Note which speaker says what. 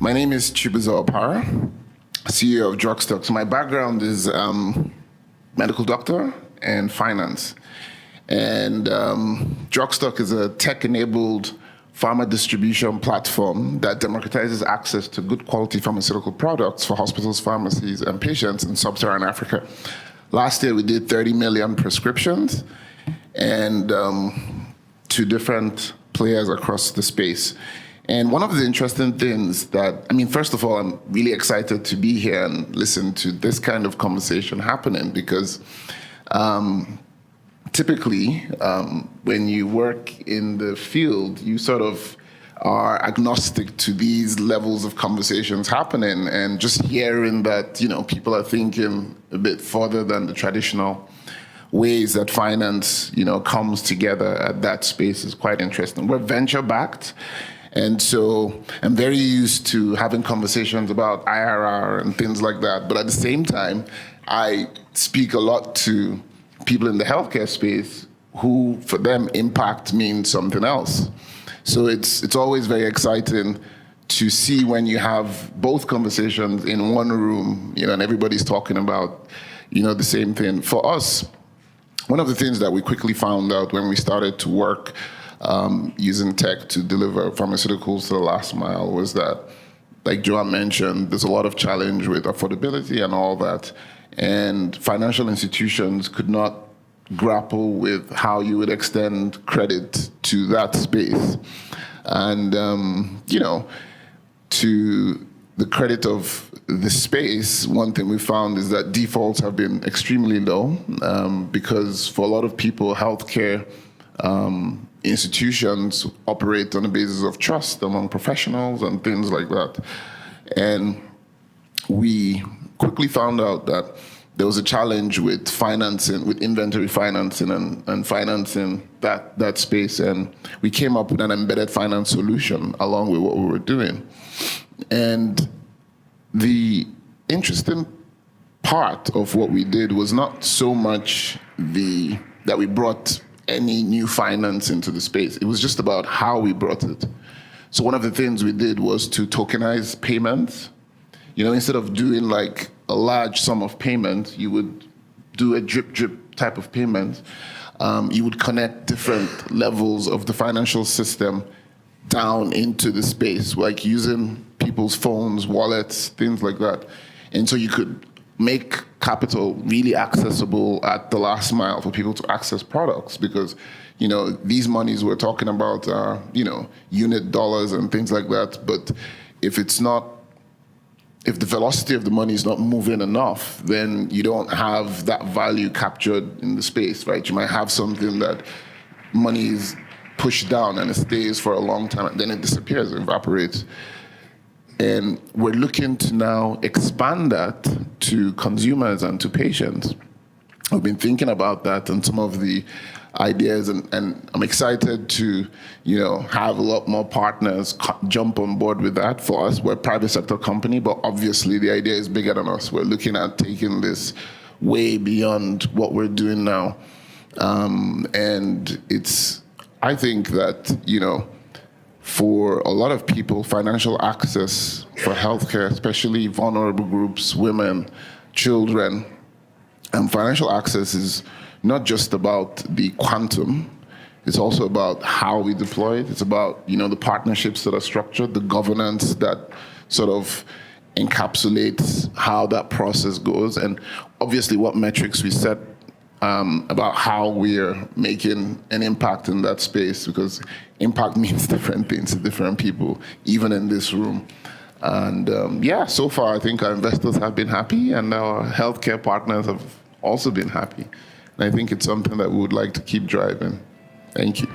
Speaker 1: My name is Chibuzo Opara, CEO of Drugstock. So my background is medical doctor and finance. And Drugstock is a tech-enabled pharma distribution platform that democratizes access to good quality pharmaceutical products for hospitals, pharmacies, and patients in sub-Saharan Africa. Last year, we did 30 million prescriptions and to different players across the space. And one of the interesting things that, first of all, I'm really excited to be here and listen to this kind of conversation happening because typically, when you work in the field, you sort of are agnostic to these levels of conversations happening, and just hearing that, people are thinking a bit further than the traditional ways that finance, comes together at that space is quite interesting. We're venture-backed, and so I'm very used to having conversations about IRR and things like that, but at the same time, I speak a lot to people in the healthcare space who, for them, impact means something else. So it's always very exciting to see when you have both conversations in one room, and everybody's talking about, the same thing. For us, one of the things that we quickly found out when we started to work using tech to deliver pharmaceuticals to the last mile was that, like Joanne mentioned, there's a lot of challenge with affordability and all that. And financial institutions could not grapple with how you would extend credit to that space. And, to the credit of the space, one thing we found is that defaults have been extremely low because for a lot of people, healthcare institutions operate on the basis of trust among professionals and things like that. And we quickly found out that there was a challenge with financing, with inventory financing and financing that space. And we came up with an embedded finance solution along with what we were doing. And the interesting part of what we did was not so much that we brought any new finance into the space. It was just about how we brought it. So one of the things we did was to tokenize payments. Instead of doing like a large sum of payment, you would do a drip type of payment. You would connect different levels of the financial system down into the space, like using people's phones, wallets, things like that. And so you could make capital really accessible at the last mile for people to access products because, these monies we're talking about are, unit dollars and things like that. But if the velocity of the money is not moving enough, then you don't have that value captured in the space, right? You might have something that money is pushed down and it stays for a long time, and then it disappears, it evaporates. And we're looking to now expand that to consumers and to patients. I've been thinking about that and some of the ideas, and I'm excited to, have a lot more partners jump on board with that. For us, we're a private sector company, but obviously the idea is bigger than us. We're looking at taking this way beyond what we're doing now. And I think that, for a lot of people, financial access for healthcare, especially vulnerable groups, women, children, and financial access is not just about the quantum, it's also about how we deploy it. It's about, the partnerships that are structured, the governance that sort of encapsulates how that process goes, and obviously what metrics we set about how we're making an impact in that space, because impact means different things to different people, even in this room. And so far I think our investors have been happy and our healthcare partners have also been happy. And I think it's something that we would like to keep driving. Thank you.